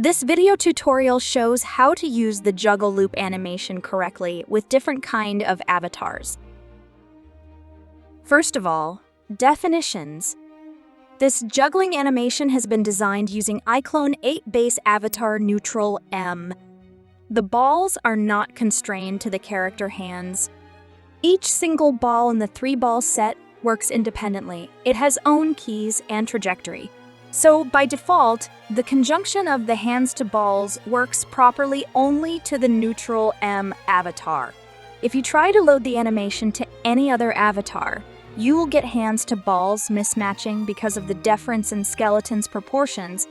This video tutorial shows how to use the Juggle Loop animation correctly with different kind of avatars. First of all, definitions. This juggling animation has been designed using iClone8 base avatar neutral M. The balls are not constrained to the character hands. Each single ball in the 3-ball set works independently. It has own keys and trajectory. So by default, the conjunction of the hands to balls works properly only to the neutral M avatar. If you try to load the animation to any other avatar, you will get hands to balls mismatching because of the difference in skeleton's proportions.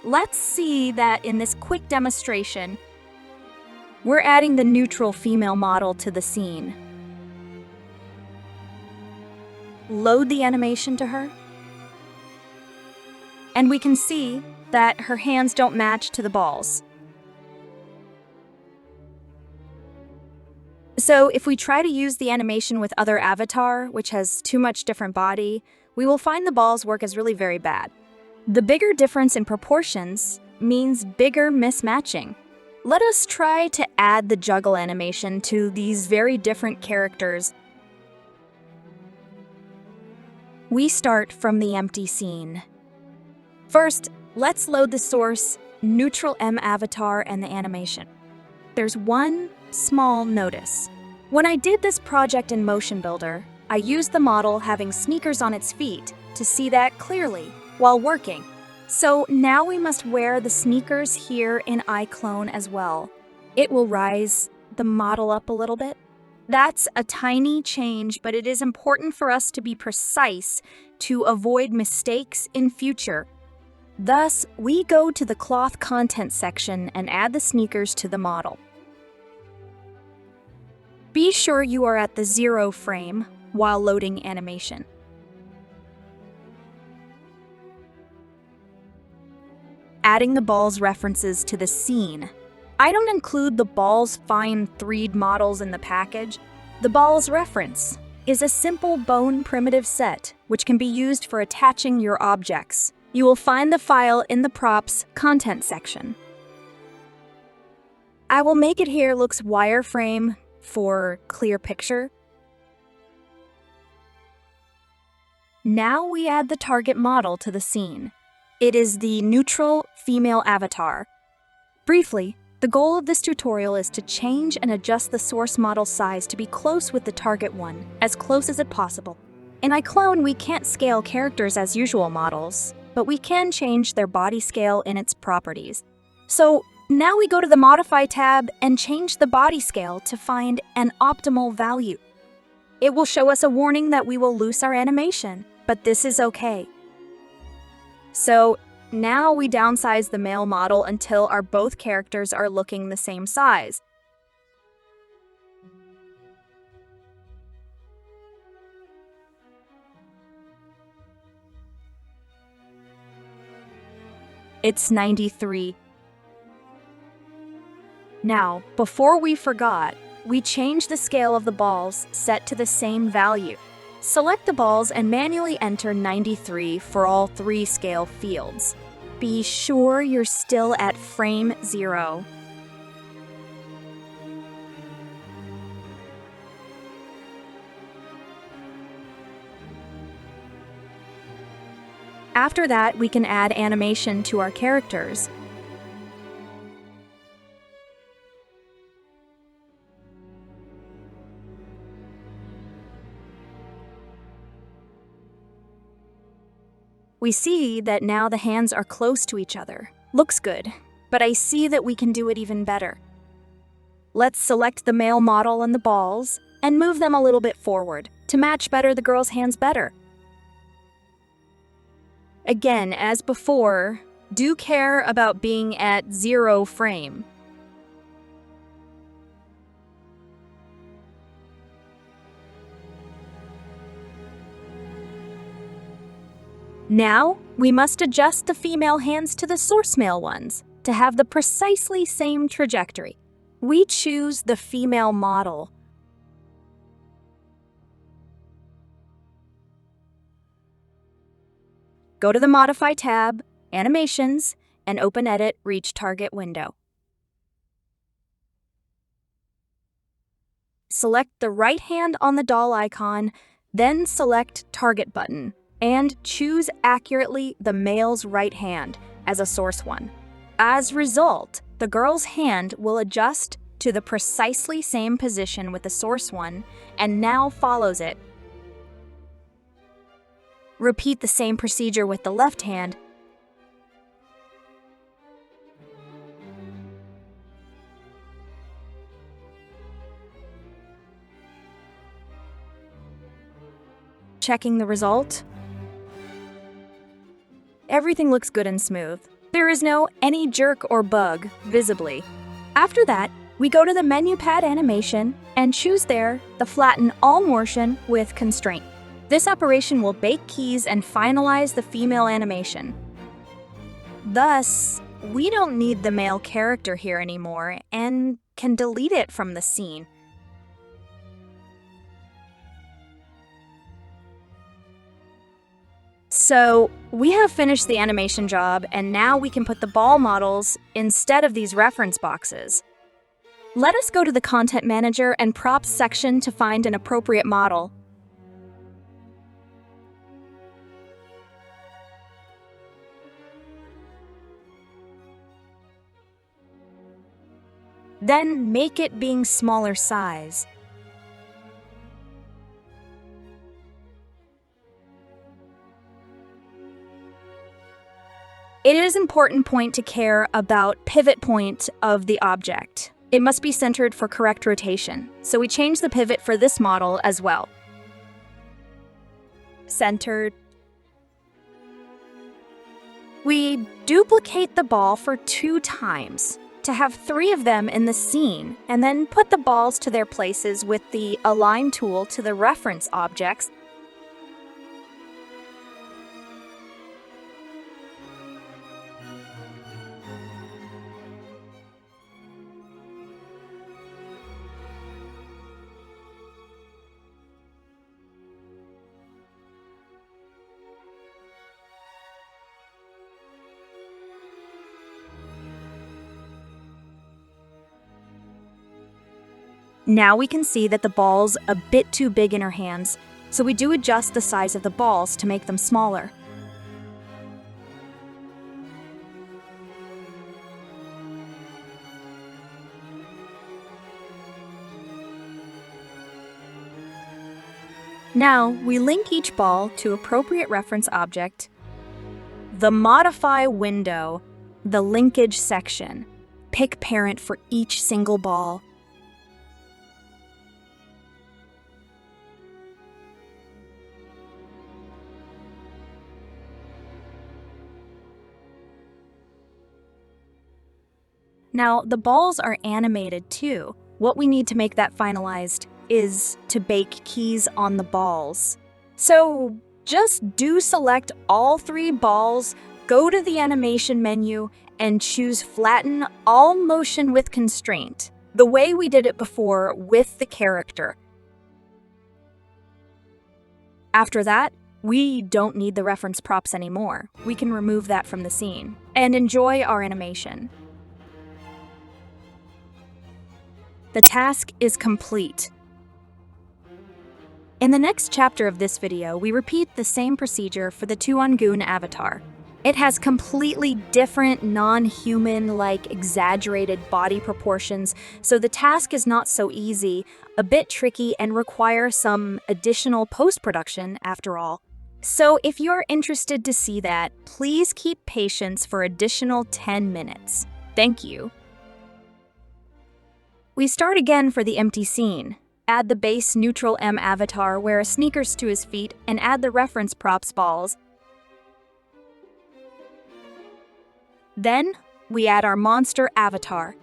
Let's see that in this quick demonstration, we're adding the neutral female model to the scene. Load the animation to her. And we can see that her hands don't match to the balls. So if we try to use the animation with other avatar, which has too much different body, we will find the balls work as really very bad. The bigger difference in proportions means bigger mismatching. Let us try to add the juggle animation to these very different characters. We start from the empty scene. First, let's load the source, neutral M avatar, and the animation. There's one small notice. When I did this project in Motion Builder, I used the model having sneakers on its feet to see that clearly while working. So now we must wear the sneakers here in iClone as well. It will rise the model up a little bit. That's a tiny change, but it is important for us to be precise to avoid mistakes in future. Thus, we go to the cloth content section and add the sneakers to the model. Be sure you are at the 0 frame while loading animation. Adding the balls references to the scene. I don't include the balls fine 3D models in the package. The balls reference is a simple bone primitive set which can be used for attaching your objects. You will find the file in the props content section. I will make it here looks wireframe for clear picture. Now we add the target model to the scene. It is the neutral female avatar. Briefly, the goal of this tutorial is to change and adjust the source model size to be close with the target one, as close as it possible. In iClone, we can't scale characters as usual models, but we can change their body scale in its properties. So now we go to the Modify tab and change the body scale to find an optimal value. It will show us a warning that we will lose our animation, but this is okay. So now we downsize the male model until our both characters are looking the same size. It's 93. Now, before we forgot, we change the scale of the balls set to the same value. Select the balls and manually enter 93 for all 3 scale fields. Be sure you're still at frame 0. After that, we can add animation to our characters. We see that now the hands are close to each other. Looks good, but I see that we can do it even better. Let's select the male model and the balls and move them a little bit forward to match better the girl's hands better. Again, as before, do care about being at 0 frame. Now, we must adjust the female hands to the source male ones to have the precisely same trajectory. We choose the female model. Go to the Modify tab, Animations, and open Edit Reach Target window. Select the right hand on the doll icon, then select Target button, and choose accurately the male's right hand as a source one. As a result, the girl's hand will adjust to the precisely same position with the source one and now follows it. Repeat the same procedure with the left hand. Checking the result. Everything looks good and smooth. There is no any jerk or bug visibly. After that, we go to the menu pad animation and choose there the flatten all motion with constraint. This operation will bake keys and finalize the female animation. Thus, we don't need the male character here anymore and can delete it from the scene. So, we have finished the animation job, and now we can put the ball models instead of these reference boxes. Let us go to the Content Manager and Props section to find an appropriate model. Then make it being smaller size. It is an important point to care about pivot point of the object. It must be centered for correct rotation, so we change the pivot for this model as well. Centered. We duplicate the ball for 2 times to have 3 of them in the scene, and then put the balls to their places with the Align tool to the reference objects. Now we can see that the ball's a bit too big in her hands, so we do adjust the size of the balls to make them smaller. Now, we link each ball to appropriate reference object, the Modify window, the Linkage section. Pick parent for each single ball. Now, the balls are animated too. What we need to make that finalized is to bake keys on the balls. So just do select all 3 balls, go to the animation menu, and choose Flatten All Motion with Constraint, the way we did it before with the character. After that, we don't need the reference props anymore. We can remove that from the scene and enjoy our animation. The task is complete. In the next chapter of this video, we repeat the same procedure for the Toon Goon avatar. It has completely different, non-human-like, exaggerated body proportions, so the task is not so easy, a bit tricky, and requires some additional post-production after all. So if you're interested to see that, please keep patience for additional 10 minutes. Thank you. We start again for the empty scene. Add the base neutral M avatar, wear sneakers to his feet, and add the reference props balls. Then, we add our monster avatar.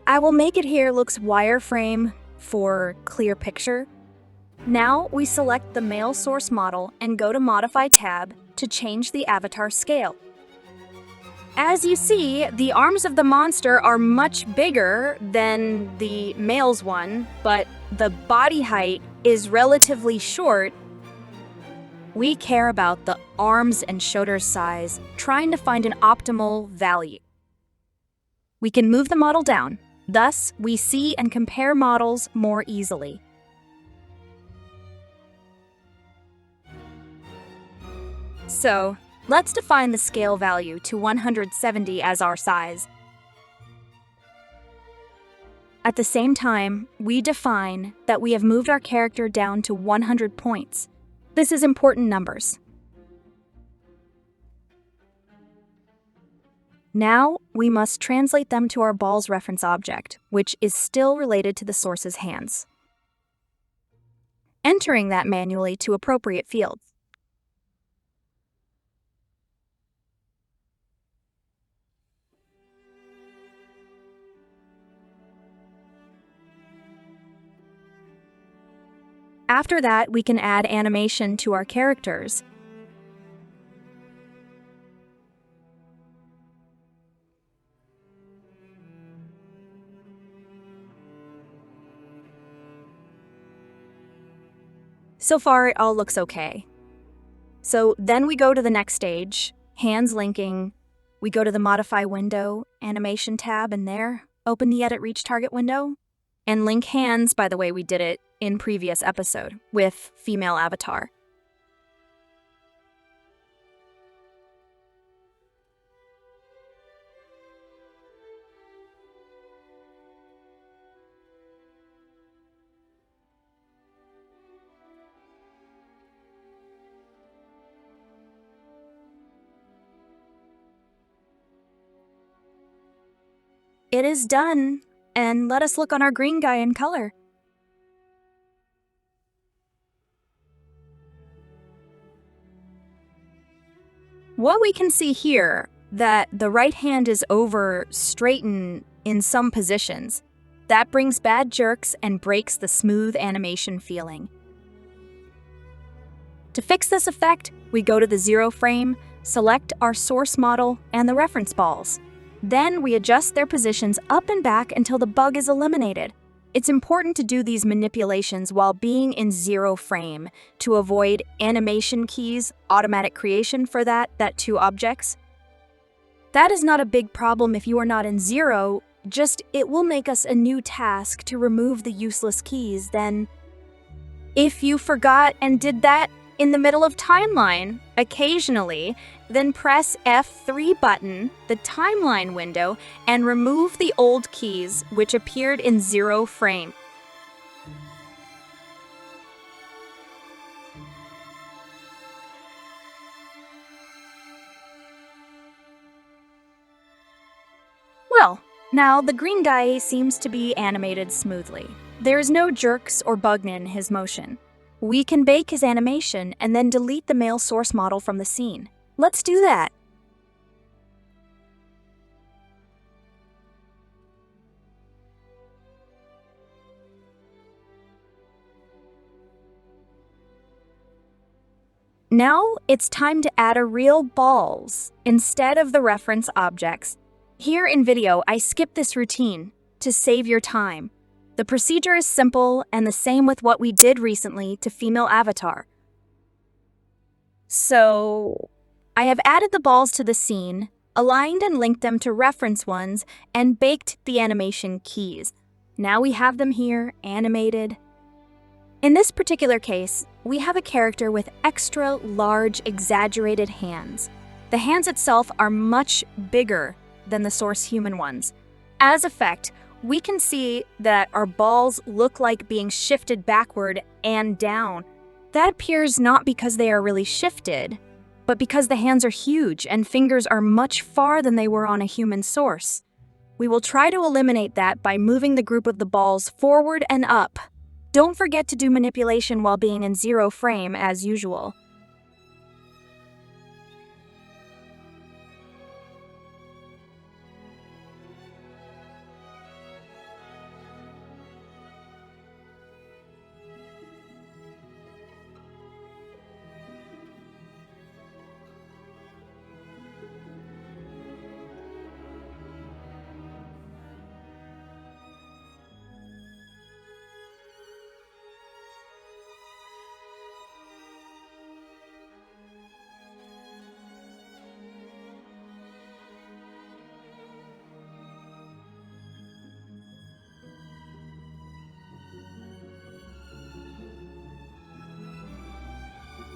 I will make it here looks wireframe for clear picture. Now, we select the male source model and go to Modify tab to change the avatar scale. As you see, the arms of the monster are much bigger than the male's one, but the body height is relatively short. We care about the arms and shoulders size, trying to find an optimal value. We can move the model down. Thus, we see and compare models more easily. So, let's define the scale value to 170 as our size. At the same time, we define that we have moved our character down to 100 points. This is important numbers. Now, we must translate them to our ball's reference object, which is still related to the source's hands, entering that manually to appropriate fields. After that, we can add animation to our characters. So far, it all looks okay. So then we go to the next stage, hands linking. We go to the Modify window, Animation tab, and there, open the Edit Reach Target window, and link hands, by the way we did it in previous episode, with female avatar. It is done, and let us look on our green guy in color. What we can see here, that the right hand is over straighten in some positions. That brings bad jerks and breaks the smooth animation feeling. To fix this effect, we go to the 0 frame, select our source model and the reference balls. Then we adjust their positions up and back until the bug is eliminated. It's important to do these manipulations while being in 0 frame to avoid animation keys, automatic creation for that 2 objects. That is not a big problem if you are not in 0, just it will make us a new task to remove the useless keys then. If you forgot and did that in the middle of timeline, occasionally, then press F3 button, the timeline window, and remove the old keys which appeared in 0 frame. Well, now the green guy seems to be animated smoothly. There is no jerks or bug in his motion. We can bake his animation and then delete the male source model from the scene. Let's do that. Now it's time to add a real balls instead of the reference objects. Here in video, I skip this routine to save your time. The procedure is simple and the same with what we did recently to female avatar. So, I have added the balls to the scene, aligned and linked them to reference ones, and baked the animation keys. Now we have them here, animated. In this particular case, we have a character with extra large, exaggerated hands. The hands itself are much bigger than the source human ones. As effect, we can see that our balls look like being shifted backward and down. That appears not because they are really shifted, but because the hands are huge and fingers are much farther than they were on a human source. We will try to eliminate that by moving the group of the balls forward and up. Don't forget to do manipulation while being in 0 frame as usual.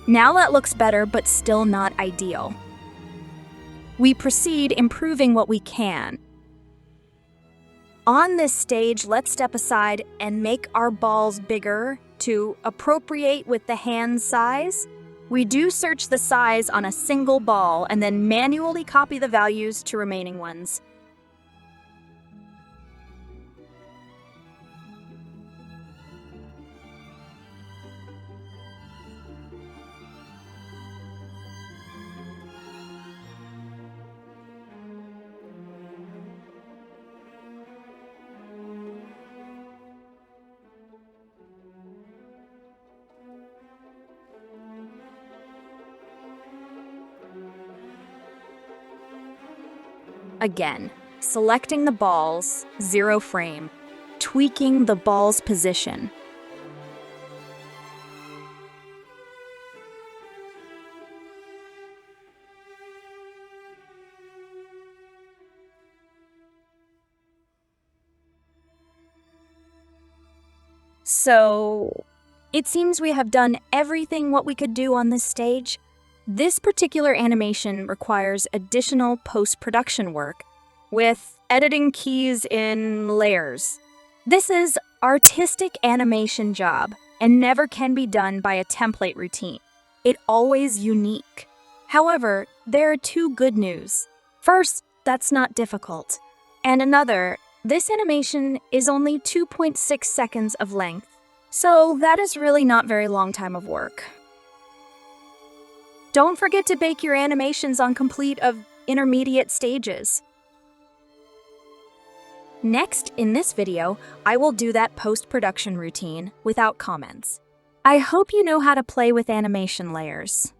Now that looks better, but still not ideal. We proceed improving what we can. On this stage, let's step aside and make our balls bigger to appropriate with the hand size. We do search the size on a single ball and then manually copy the values to remaining ones. Again, selecting the balls, 0 frame, tweaking the ball's position. So, it seems we have done everything what we could do on this stage. This particular animation requires additional post-production work with editing keys in layers. This is artistic animation job and never can be done by a template routine. It's always unique. However, there are 2 good news. First, that's not difficult. And another, this animation is only 2.6 seconds of length. So that is really not very long time of work. Don't forget to bake your animations on complete of intermediate stages. Next, in this video, I will do that post-production routine without comments. I hope you know how to play with animation layers.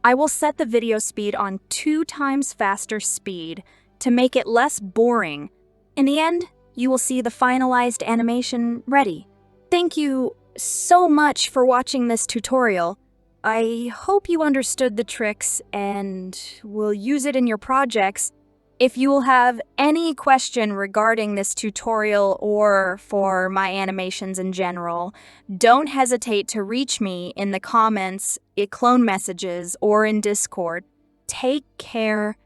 I will set the video speed on 2 times faster speed to make it less boring. In the end, you will see the finalized animation ready. Thank you so much for watching this tutorial. I hope you understood the tricks and will use it in your projects. If you will have any question regarding this tutorial or for my animations in general, don't hesitate to reach me in the comments, iClone messages, or in Discord. Take care.